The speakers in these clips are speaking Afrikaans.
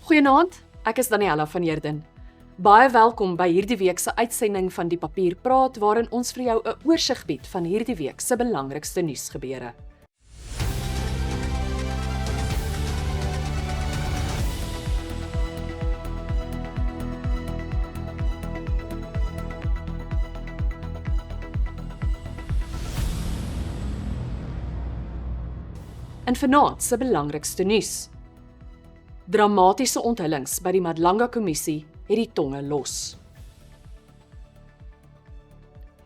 Goeienaand, ek is Daniella van Heerden. Baie welkom by hierdie week se uitsending van Die Papier Praat, waarin ons vir jou 'n oorsig bied van hierdie week se belangrikste nuusgebeure. In vanaand se belangrikste nuus. Dramatiese onthullings by die Madlanga Kommissie het die tonge los.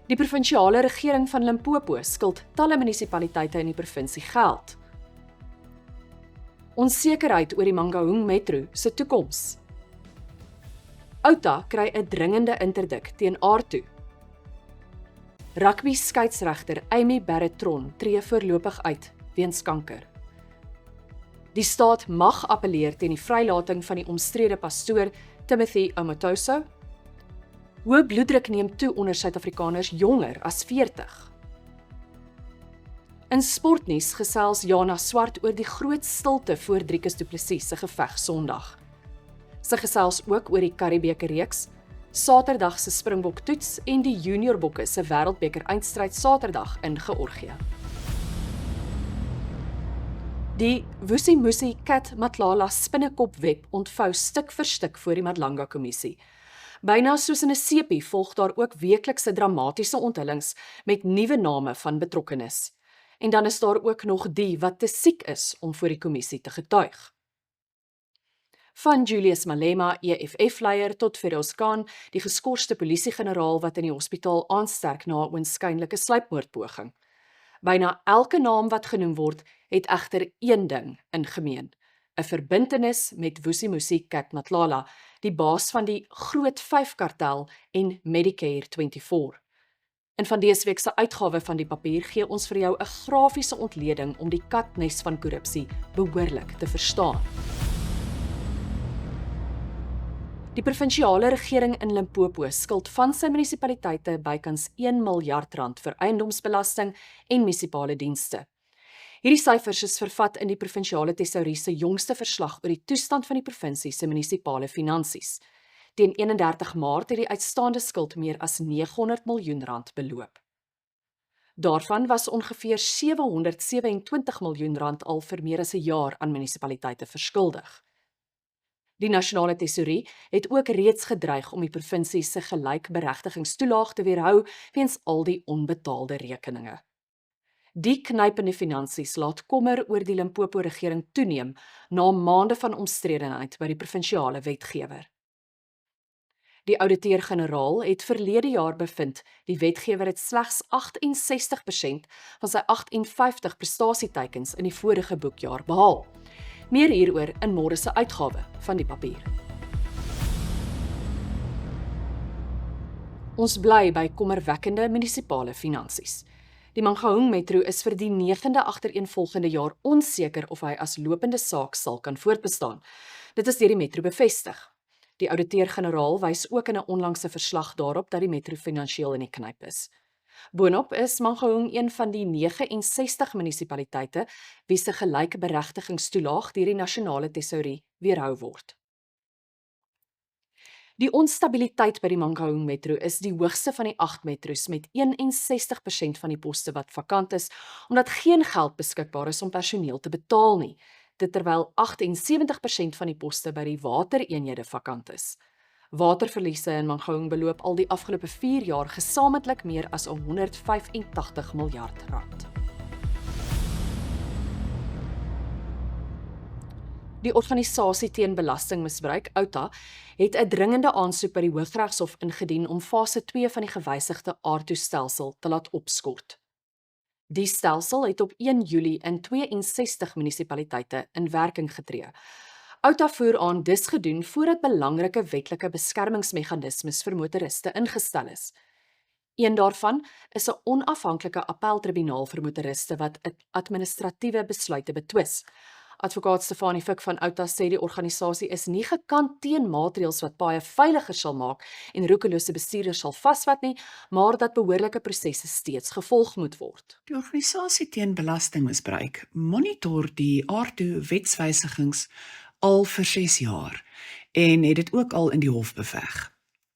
Die provinsiale regering van Limpopo skuld talle munisipaliteite in die provinsie geld. Onsekerheid oor die Mangaung Metro se toekoms. Outa kry 'n dringende interdik teen Aarto. Rugby skeieregter Amy Barretron tree voorlopig uit weens kanker. Die staat mag appeleer teen die vrylating van die omstrede pastoor Timothy Omotoso. Hoë bloeddruk neem toe onder Suid-Afrikaners jonger as 40. In sportnuus gesels Jana Swart oor die groot stilte voor Driekus Du Plessis se geveg Sondag. Sy gesels ook oor die Karibeker reeks, Saterdag se Springbok toets en die juniorbokke se Wêreldbeker eindstryd Saterdag in Georgië. Die Vusimusi Cat Matlala spinnekopweb ontvou stuk vir stuk voor die Madlanga Kommissie. Byna soos in 'n sepie volg daar ook weeklikse dramatiese onthullings met nuwe name van betrokkenes. En dan is daar ook nog die wat te siek is om voor die kommissie te getuig. Van Julius Malema, EFF-leier, tot Feroz Khan, die geskorste polisiegeneraal wat in die hospitaal aansterk na 'n oënskynlike sluipmoordpoging. Byna elke naam wat genoem word, het egter een ding in gemeen: 'n verbintenis met Vusimusi Cat Matlala, die baas van die Groot 5 kartel en Medicare 24. In van dese week se uitgawe van Die Papier gee ons vir jou 'n grafiese ontleding om die katnes van korrupsie behoorlik te verstaan. Die provinsiale regering in Limpopo skuld van sy munisipaliteite bykans R1 miljard vir eiendomsbelasting en munisipale dienste. Hierdie syfers is vervat in die provinsiale tesourie se jongste verslag oor die toestand van die provinsie se munisipale finansies. Teen 31 Maart het die uitstaande skuld meer as R900 miljoen beloop. Daarvan was ongeveer R727 miljoen al vir meer as 'n jaar aan munisipaliteite verskuldig. Die nasionale tesourie het ook reeds gedreig om die provinsie se gelykberegtigingstoelaag te weerhou weens al die onbetaalde rekeninge. Die knypende finansies laat kommer oor die Limpopo regering toeneem na maande van omstredenheid by die provinsiale wetgewer. Die ouditeur-generaal het verlede jaar bevind die wetgewer het slegs 68% van sy 58 prestasieteikens in die vorige boekjaar behaal. Meer hieroor in môre se uitgawe van Die Papier. Ons bly by kommerwekkende munisipale finansies. Die Mangaung Metro is vir die 9de agtereenvolgende jaar onseker of hy as lopende saak sal kan voortbestaan. Dit is deur die Metro bevestig. Die ouditeur-generaal wys ook in 'n onlangse verslag daarop dat die Metro finansiëel in die knyp is. Boonop is Mangaung een van die 69 munisipaliteite wie se gelykberegtigingstoelaag deur die nasionale tesourie weerhou word. Die onstabiliteit by die Mangaung Metro is die hoogste van die 8 metros met 61% van die poste wat vakant is, omdat geen geld beskikbaar is om personeel te betaal nie, dit terwyl 78% van die poste by die watereenhede vakant is. Waterverliese in Mangaung beloop al die afgelope 4 jaar gesamentlik meer as R185 miljard. Die organisasie teen belastingmisbruik, Outa, het 'n dringende aansoek by die Hooggeregshof ingedien om fase 2 van die gewysigde Aarto-stelsel te laat opskort. Die stelsel het op 1 Julie in 62 munisipaliteite in werking getree. Outa voer aan dis gedoen voordat belangrike wetlike beskermingsmeganismes vir motoriste ingestel is. Een daarvan is 'n onafhanklike appeltribunaal vir motoriste wat administratiewe besluite betwis. Advokaat Stefanie Fik van Outa sê die organisasie is nie gekant teen maatreëls wat paaie veiliger sal maak en roekelose bestuurders sal vasvat nie, maar dat behoorlike prosesse steeds gevolg moet word. Die organisasie teen belastingmisbruik monitor die Aarto wetswysigings al vir 6 jaar. en het dit ook al in die hof beveg.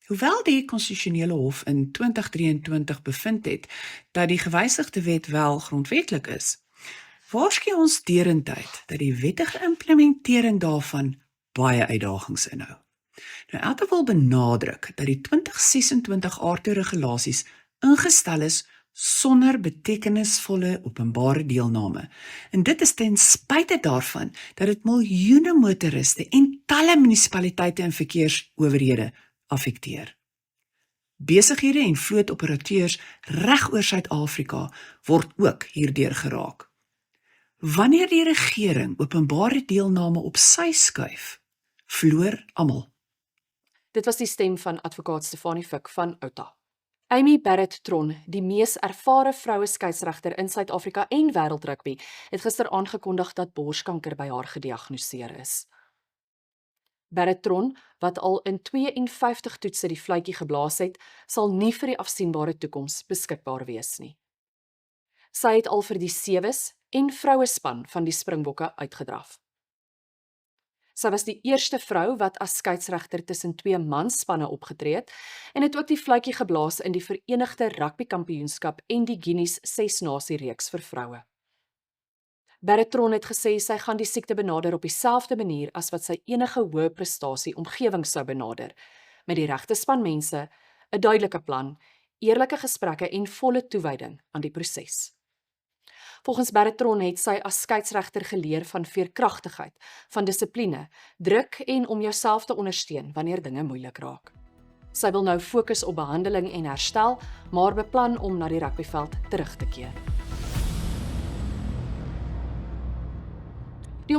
Hoewel die konstitusionele hof in 2023 bevind het dat die gewysigde wet wel grondwetlik is, waarsku ons derentyd dat die wettige implementering daarvan baie uitdagings inhou. Nou, Apple wil benadruk dat die 2026 aardtoe-regulasies ingestel is sonder betekenisvolle openbare deelname. En dit is ten spyte daarvan dat dit miljoene motoriste en talle munisipaliteite en verkeersowerhede affekteer. Besighede en vlootoperateurs reg oor Suid-Afrika word ook hierdeur geraak. Wanneer die regering openbare deelname op sy skuif, verloor almal. Dit was die stem van advokaat Stefanie Fik van Outa. Amy Barrett-Tron, die mees ervare vroue skeieregter in Suid-Afrika en wêreldrugby, het gister aangekondig dat borskanker by haar gediagnoseer is. Barrett-Tron, wat al in 52 toetse die fluitjie geblaas het, sal nie vir die afsienbare toekoms beskikbaar wees nie. Sy het al vir die sewes en vrouespan van die Springbokke uitgedraf. Sy was die eerste vrou wat as skeieregter tussen 2 mansspanne opgetree het en het ook die fluitjie geblaas in die Verenigde Rugby Kampioenskap en die Guinness 6-nasie reeks vir vroue. Barrett-Tron het gesê sy gaan die siekte benader op dieselfde manier as wat sy enige hoë prestasie omgewing sou benader, met die regte span mense, 'n duidelike plan, eerlike gesprekke en volle toewyding aan die proses. Volgens Barrett-Tron het sy as skeieregter geleer van veerkragtigheid, van dissipline, druk en om jouself te ondersteun wanneer dinge moeilik raak. Sy wil nou fokus op behandeling en herstel, maar beplan om na die rugbyveld terug te keer. Die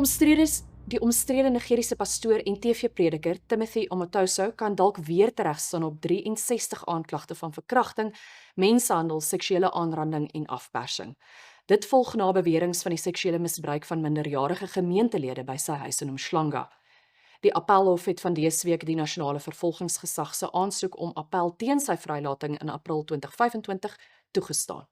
omstrede Nigeriese pastoor en TV-prediker Timothy Omotoso kan dalk weer teregstaan op 63 aanklagte van verkrachting, mensenhandel, seksuele aanranding en afpersing. Dit volg na beweringe van die seksuele misbruik van minderjarige gemeentelede by sy huis in Umhlanga. Die Appelhof het van dese week die nasionale vervolgingsgesag se aansoek om appel teen sy vrylating in April 2025 toegestaan.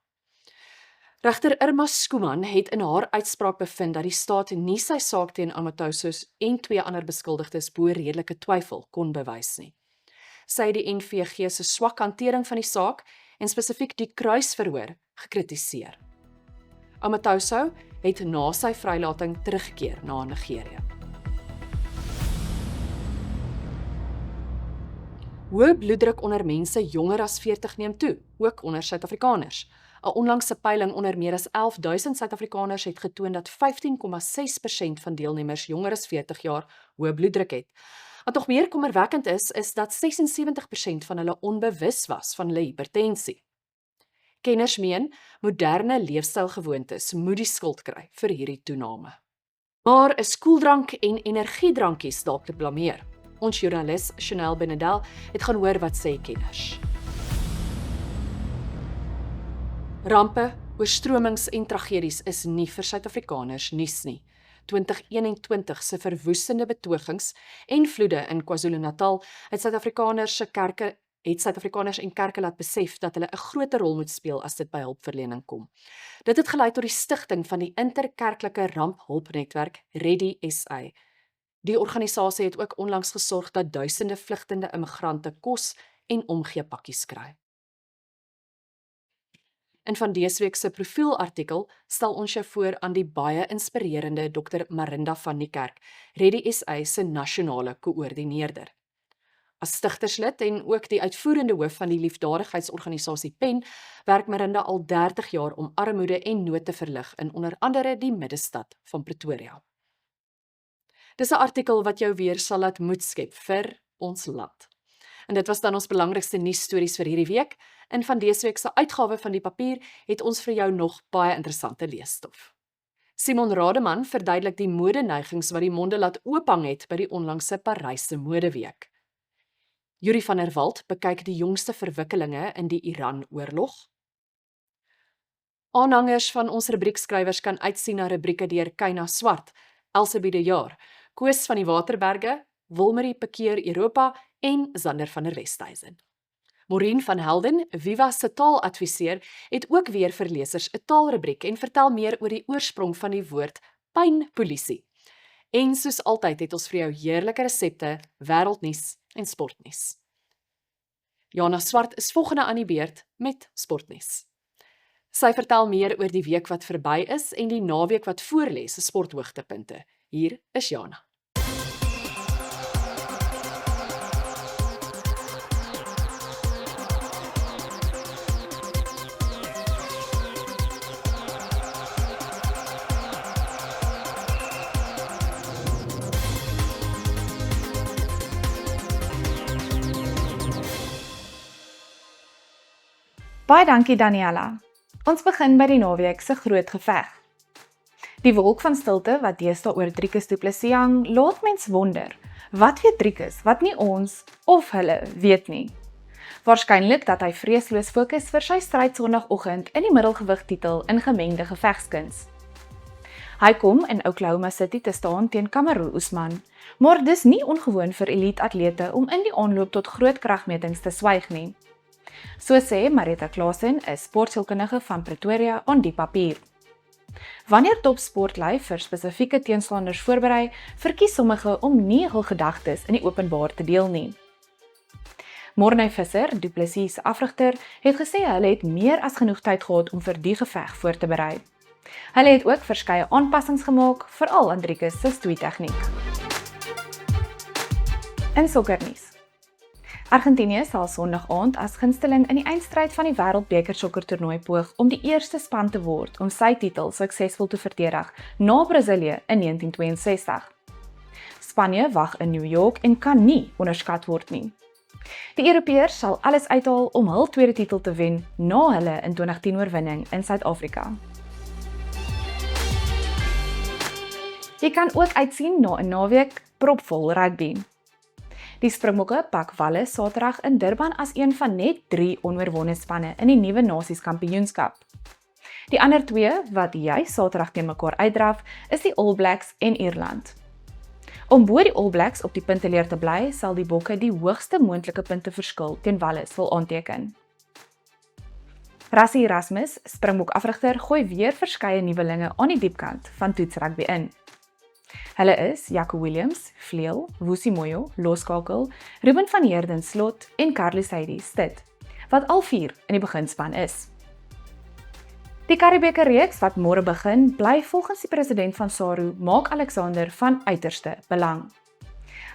Regter Irma Schoeman het in haar uitspraak bevind dat die staat nie sy saak teen Omotoso en 2 ander beskuldigdes bo redelike twyfel kon bewys nie. Sy het die NVG se swak hantering van die saak en spesifiek die kruisverhoor gekritiseer. Omotoso het na sy vrylating teruggekeer na Nigerië. Hoë bloeddruk onder mense jonger as 40 neem toe, ook onder Suid-Afrikaners. 'n Onlangse peiling onder meer as 11.000 Suid-Afrikaners het getoon dat 15,6% van deelnemers jonger as 40 jaar hoë bloeddruk het. Wat nog meer kommerwekkend is dat 76% van hulle onbewus was van hulle hipertensie. Kenners meen, moderne leefstylgewoontes moet die skuld kry vir hierdie toename. Maar is koeldrank en energiedrankies dalk te blameer? Ons joernalis Chanel Benedel het gaan hoor wat sê kenners. Rampe, oorstromings en tragedies is nie vir Suid-Afrikaners nuus nie. 2021 se verwoestende betogings en vloede in KwaZulu-Natal het Suid-Afrikaners en kerke laat besef dat hulle 'n groter rol moet speel as dit by hulpverlening kom. Dit het gelei tot die stigting van die interkerklike ramphulpnetwerk Ready SA. Die organisasie het ook onlangs gesorg dat duisende vlugtende immigrante kos en omgeepakkies kry. In van dese week se profielartikel stel ons jou voor aan die baie inspirerende Dr. Marinda van die Kerk, Ready SA se nasionale koördineerder. As stigterslid en ook die uitvoerende hoof van die liefdadigheidsorganisasie PEN, werk Marinda al 30 jaar om armoede en nood te verlig in onder andere die middestad van Pretoria. Dis 'n artikel wat jou weer sal laat moed skep vir ons land. En dit was dan ons belangrikste nuusstories vir hierdie week. En van dese week se uitgawe van die papier het ons vir jou nog baie interessante leesstof. Simon Rademan verduidelik die modeneigings wat die monde laat oophang het by die onlangse Paryse modeweek. Yuri van der Walt bekyk die jongste verwikkelinge in die Iran-oorlog. Aanhangers van ons rubriekskrywers kan uitsien na rubrieke deur Kyna Swart, Elsabie de Jaar, Koos van die Waterberge, Wilmarie Pekeer Europa en Zander van der Westhuizen. Maureen van Helden, Viva se taaladviseur, het ook weer vir lesers 'n taalrubriek en vertel meer oor die oorsprong van die woord pynpolisie. En soos altyd het ons vir jou heerlike resepte, wêreldnuus en sportnuus. Jana Swart is volgende aan die beurt met sportnuus. Sy vertel meer oor die week wat verby is en die naweek wat voorlê se sporthoogtepunte. Hier is Jana. Baie dankie Daniella. Ons begin by die naweek se groot geveg. Die wolk van stilte wat deesdae oor Driekus Du Plessis hang, laat mens wonder, wat weet Driekus wat nie ons of hulle weet nie? Waarskynlik dat hy vreesloos fokus vir sy stryd Sondagoggend in die middelgewig titel in gemengde gevegskuns. Hy kom in Oklahoma City te staan teen Kamaru Usman, maar dis nie ongewoon vir elite-atlete om in die aanloop tot groot kragmetings te swyg nie. So sê Marita Klaasen, 'n sportsielkundige van Pretoria, aan die papier. Wanneer topsportlui vir spesifieke teenstanders voorberei, verkies sommige om nie hul gedagtes in die openbaar te deel nie. Morne Visser, Du Plessis se afrigter, het gesê hulle het meer as genoeg tyd gehad om vir die geveg voor te berei. Hulle het ook verskeie aanpassings gemaak, veral aan Driekus se stoei-tegniek. In sokkernuus. Argentinië sal Sondag aand as gunsteling in die eindstryd van die Wêreldbeker sokkertoernooi poog om die eerste span te word om sy titel suksesvol te verdedig na Brasilië in 1962. Spanje wag in New York en kan nie onderskat word nie. Die Europeërs sal alles uithaal om hul tweede titel te wen na hulle in 2010 oorwinning in Suid-Afrika. Jy kan ook uitsien na 'n naweek propvol rugby. Die Springbokke pak Wallis Saterdag in Durban as een van net 3 onoorwonde spanne in die nuwe Nasies Kampioenskap. Die ander 2 wat juis Saterdag teen mekaar uitdraf, is die All Blacks en Ierland. Om bo die All Blacks op die punteleer te bly, sal die Bokke die hoogste moontlike punteverskil teen Wallis wil aanteken. Rassie Erasmus, Springbok afrigter, gooi weer verskeie nuwelinge aan die diepkant van toetsrugby in. Hulle is Jaco Williams, vleuel, Woesie Moyo, loskakel, Ruben van Heerden slot en Carlos Heidi stit, wat al 4 in die beginspan is. Die Karibeker reeks wat môre begin, bly volgens die president van SARU, Mark Alexander, van uiterste belang.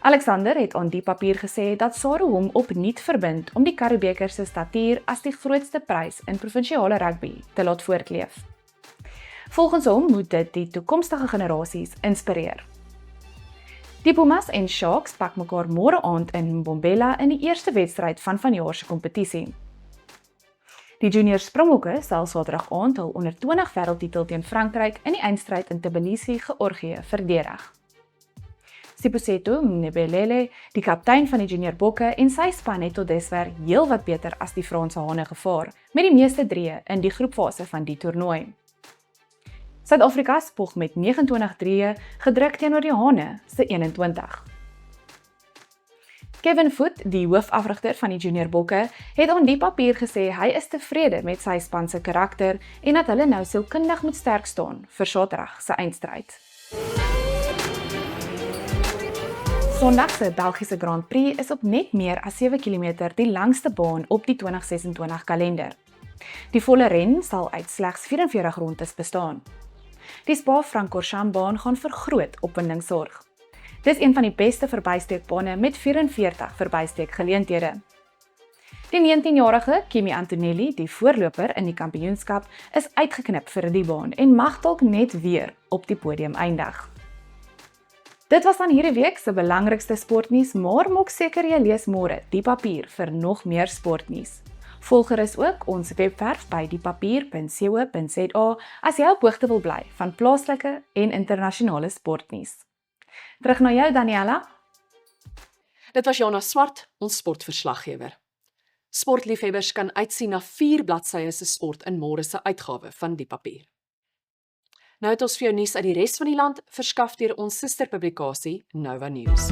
Alexander het aan die papier gesê dat SARU hom opnuut verbind om die Karibeker se statuur as die grootste prys in provinsiale rugby te laat voortleef. Volgens hom moet dit die toekomstige generasies inspireer. Die Pumas en Sharks pak mekaar môre aand in Mbombela in die eerste wedstryd van vanjaar se kompetisie. Die junior Springbokke sal Saterdag aand hul onder 20 wêreldtitel teen Frankryk in die eindstryd in Tbilisi, Georgië, verdedig. Siposeto Mnebelele, die kaptein van die junior Bokke en sy span het tot dusver heel wat beter as die Franse hane gevaar, met die meeste drieë in die groepfase van die toernooi. Suid-Afrika spog met 29 drieë gedruk teenoor die Hane se 21. Kevin Foot, die hoofafrigter van die junior Bokke, het aan die papier gesê hy is tevrede met sy span se karakter en dat hulle nou sielkundig moet sterk staan vir Saterdag se eindstryd. Sondag se Belgiese Grand Prix is op net meer as 7 km die langste baan op die 2026 kalender. Die volle ren sal uit slegs 44 rondes bestaan. Die Spa-Francorchamps-baan gaan vir groot opwinding sorg. Dis een van die beste verbysteekbane met 44 verbysteekgeleenthede. Die 19-jarige Kimi Antonelli, die voorloper in die kampioenskap, is uitgeknip vir die baan en mag dalk net weer op die podium eindig. Dit was dan hierdie week se belangrikste sportnuus, maar maak seker jy lees môre die papier vir nog meer sportnuus. Volg gerus ook ons webwerf by diepapier.co.za as jy op hoogte wil bly van plaaslike en internasionale sportnuus. Terug na jou, Daniella. Dit was Jana Swart, ons sportverslaggewer. Sportliefhebbers kan uitsien na 4 bladsye se sport in môre se uitgawe van Die Papier. Nou het ons vir jou nuus uit die res van die land verskaf deur ons susterpublikasie Nova News.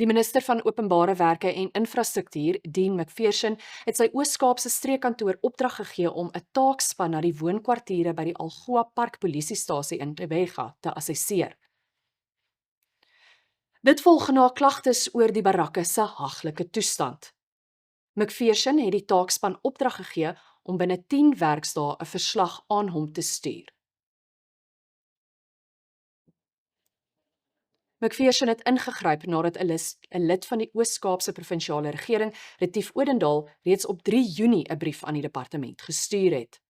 Die minister van Openbare Werke en Infrastruktuur, Dean McPherson, het sy Oos-Kaapse streekkantoor opdrag gegee om 'n taakspan na die woonkwartiere by die Algoa Park polisiestasie in Tebega te assesseer. Dit volg na klagtes oor die barakke se haglike toestand. McPherson het die taakspan opdrag gegee om binne 10 werksdae 'n verslag aan hom te stuur. McPherson het ingegryp nadat 'n lid van die Oos-Kaapse provinsiale regering, Retief Odendaal, reeds op 3 Junie 'n brief aan die departement gestuur het.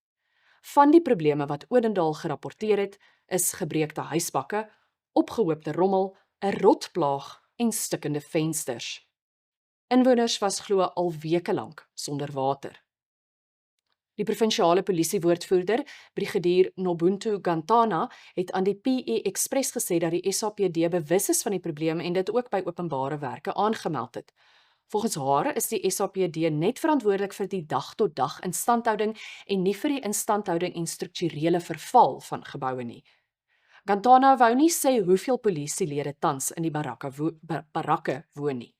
Van die probleme wat Odendaal gerapporteer het, is gebreekte huisbakke, opgehoopte rommel, 'n rotplaag en stikkende vensters. Inwoners was glo al weke lank sonder water. Die provinsiale polisiewoordvoerder, brigadier Nobuntu Gantana, het aan die PE Express gesê dat die SAPD bewus is van die probleem en dit ook by openbare werke aangemeld het. Volgens haar is die SAPD net verantwoordelik vir die dag-tot-dag instandhouding en nie vir die instandhouding en strukturele verval van geboue nie. Gantana wou nie sê hoeveel polisielede tans in die barakke woon nie.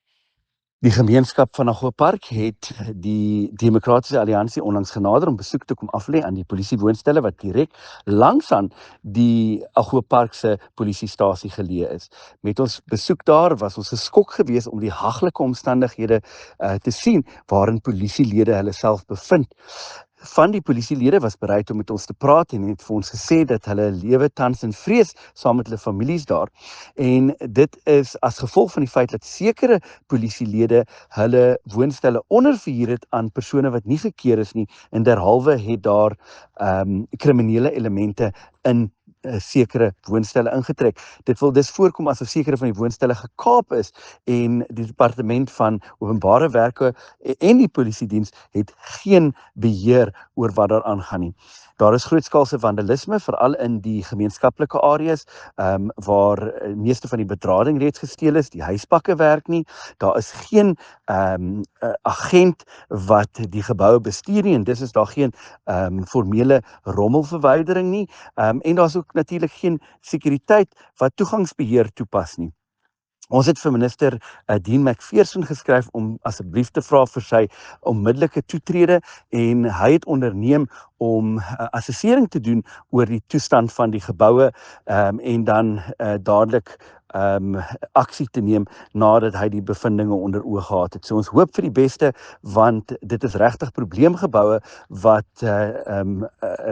Die gemeenskap van Algoa Park het die Demokratiese Alliansie onlangs genader om besoek te kom aflê aan die polisiewoonstelle wat direk langsaan die Algoa Park se polisiestasie geleë is. Met ons besoek daar was ons geskok geweest om die haglike omstandighede te sien waarin polisielede hulle self bevind. Van die polisielede was bereid om met ons te praat en het vir ons gesê dat hulle lewe tans in vrees saam met hulle families daar. En dit is as gevolg van die feit dat sekere polisielede hulle woonstelle onderverhuur het aan persone wat nie gekeer is nie en derhalwe het daar kriminele elemente in sekere woonstelle ingetrek. Dit wil dus voorkom asof sekere van die woonstelle gekaap is en die departement van openbare werke en die polisiediens het geen beheer oor wat daar aangaan nie. Daar is grootskaalse vandalisme, veral in die gemeenskaplike areas, waar meeste van die bedrading reeds gesteel is, die huisbakke werk nie, daar is geen agent wat die geboue bestuur nie, en dis is daar geen formele rommelverwydering nie, en daar is ook natuurlik geen sekuriteit wat toegangsbeheer toepas nie. Ons het vir minister Dean McPherson geskryf om asseblief te vra vir sy onmiddellike toetrede en hy het onderneem om assessering te doen oor die toestand van die geboue en dan dadelik aksie te neem nadat hy die bevindinge onder oog gehad het. So ons hoop vir die beste, want dit is regtig probleemgeboue wat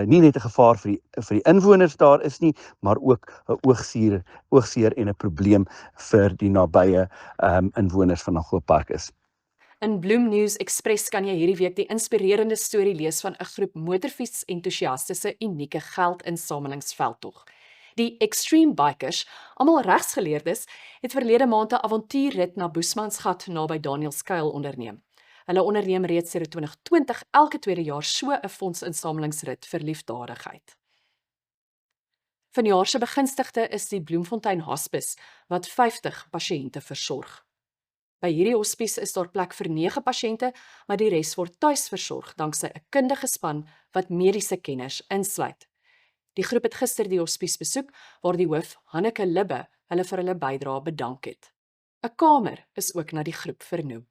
nie net 'n gevaar vir die inwoners daar is nie, maar ook 'n oogseer en 'n probleem vir die nabye inwoners van Algoa Park is. In Bloem News Express kan jy hierdie week die inspirerende storie lees van 'n groep motorfiets-entoesiaste se unieke geldinsamelingsveldtog. Die Extreme Bikers, almal regsgeleerdes, het verlede maand 'n avontuurrit na Boesmansgat naby Danielskuil onderneem. Hulle onderneem reeds sedert 2020 elke tweede jaar so 'n fondsinsamelingsrit vir liefdadigheid. Vanjaar se begunstigde is die Bloemfontein Hospice wat 50 pasiënte versorg. By hierdie hospice is daar plek vir 9 pasiënte, maar die res word tuis versorg danksy 'n kundige span wat mediese kenners insluit. Die groep het gister die hospice besoek waar die hoof, Hanneke Libbe, hulle vir hulle bydrae bedank het. 'n Kamer is ook na die groep vernoem.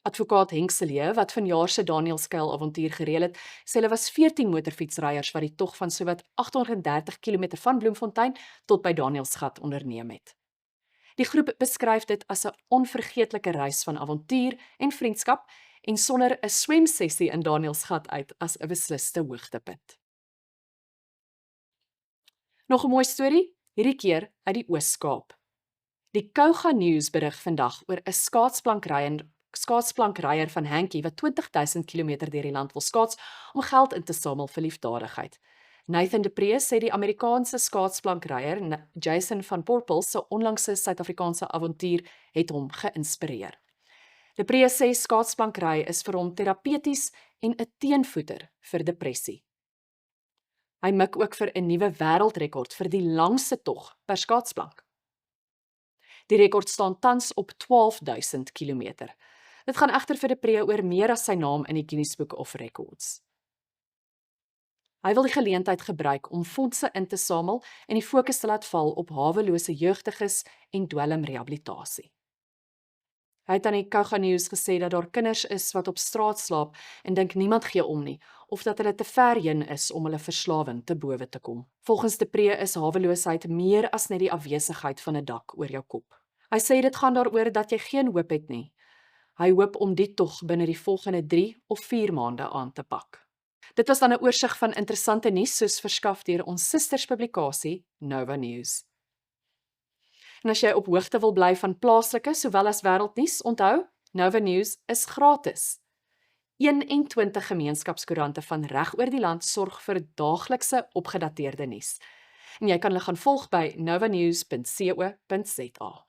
Advokaat Henk Silje, wat vanjaar se Danielskuil avontuur gereël het, sê hulle was 14 motorfietsryers wat die tog van sowat 830 km van Bloemfontein tot by Danielsgat onderneem het. Die groep beskryf dit as 'n onvergeetlike reis van avontuur en vriendskap en sonder 'n swemsessie in Danielsgat uit as 'n besliste hoogtepunt. Nog 'n mooi storie, hierdie keer uit die Oos-Kaap. Die Kouga News berig vandag oor 'n skaatsplankryer van Hankie wat 20.000 km deur die land wil skaats om geld in te samel vir liefdadigheid. Nathan de Pre sê die Amerikaanse skaatsplankryer Jason van Porpel se onlangse Suid-Afrikaanse avontuur het hom geïnspireer. De Pre sê skaatsplankry is vir hom terapeuties en 'n teenvoeter vir depressie. Hy mik ook vir 'n nuwe wêreldrekord vir die langste tog per skaatsplank. Die rekord staan tans op 12.000 km. Dit gaan egter vir de Pre oor meer as sy naam in die Guinness Book of Records. Hy wil die geleentheid gebruik om fondse in te samel en die fokus te laat val op hawelose jeugdiges en dwelmrehabilitasie. Hy het aan die Kouga News gesê dat daar kinders is wat op straat slaap en dink niemand gee om nie, of dat hulle te ver heen is om hulle verslawing te bowe te kom. Volgens de Pre is haweloosheid meer as net die afwesigheid van 'n dak oor jou kop. Hy sê dit gaan daaroor dat jy geen hoop het nie. Hy hoop om die tog binne die volgende 3 of 4 maande aan te pak. Dit was dan 'n oorsig van interessante nuus soos verskaf deur ons susterspublikasie Nova News. En as jy op hoogte wil bly van plaaslike sowel as wêreldnuus, onthou, Nova News is gratis. 21 gemeenskapskoerante van reg oor die land sorg vir daaglikse opgedateerde nuus. En jy kan hulle gaan volg by novanews.co.za.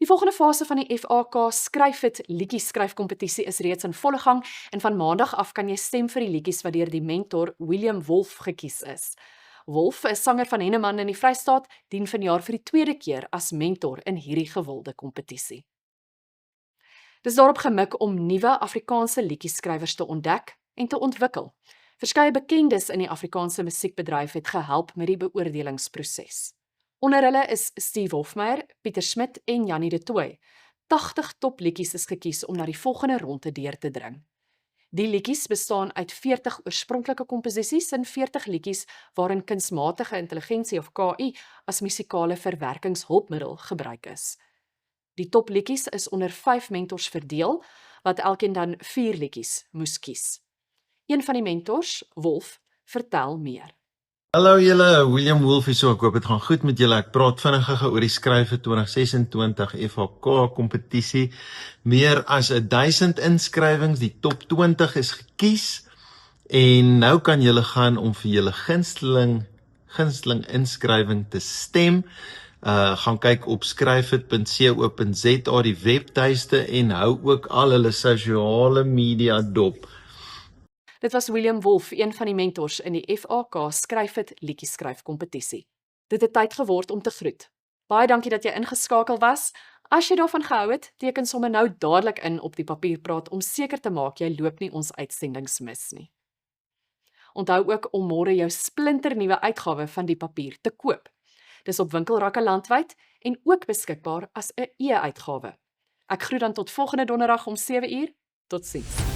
Die volgende fase van die FAK Skryf dit liedjies skryfkompetisie is reeds in volle gang en van maandag af kan jy stem vir die liedjies wat deur die mentor William Wolf gekies is. Wolf is sanger van Henneman in die Vrystaat, dien vanjaar vir die tweede keer as mentor in hierdie gewilde kompetisie. Dis daarop gemik om nuwe Afrikaanse liedjieskrywers te ontdek en te ontwikkel. Verskeie bekendes in die Afrikaanse musiekbedryf het gehelp met die beoordelingsproses. Onder hulle is Steve Hofmeyer, Pieter Smit en Jannie de Tooy. 80 topliedjies is gekies om na die volgende ronde deur te dring. Die liedjies bestaan uit 40 oorspronklike komposisies en 40 liedjies waarin kunsmatige intelligensie of KI as musikale verwerkingshulpmiddel gebruik is. Die topliedjies is onder 5 mentors verdeel, wat elkeen dan 4 liedjies moes kies. Een van die mentors, Wolf, vertel meer. Hallo julle, William Wolf hier so, ek hoop dit gaan goed met julle. Ek praat vinnig oor die skryf 2026 FAK kompetisie. Meer as 1000 inskrywings, die top 20 is gekies en nou kan julle gaan om vir julle gunsteling inskrywing te stem. Gaan kyk op skryfit.co.za die webtuiste en hou ook al hulle sosiale media dop. Dit was William Wolf, een van die mentors in die FAK Skryf dit liedjieskryf kompetisie. Dit het tyd geword om te groet. Baie dankie dat jy ingeskakel was. As jy daarvan gehou het, teken sommer nou dadelik in op die papierpraat om seker te maak jy loop nie ons uitsendings mis nie. Onthou ook om môre jou splinternuwe uitgawe van die papier te koop. Dis op winkelrakke landwyd en ook beskikbaar as 'n e-uitgawe. Ek groet dan tot volgende donderdag om 7 uur. Totsiens.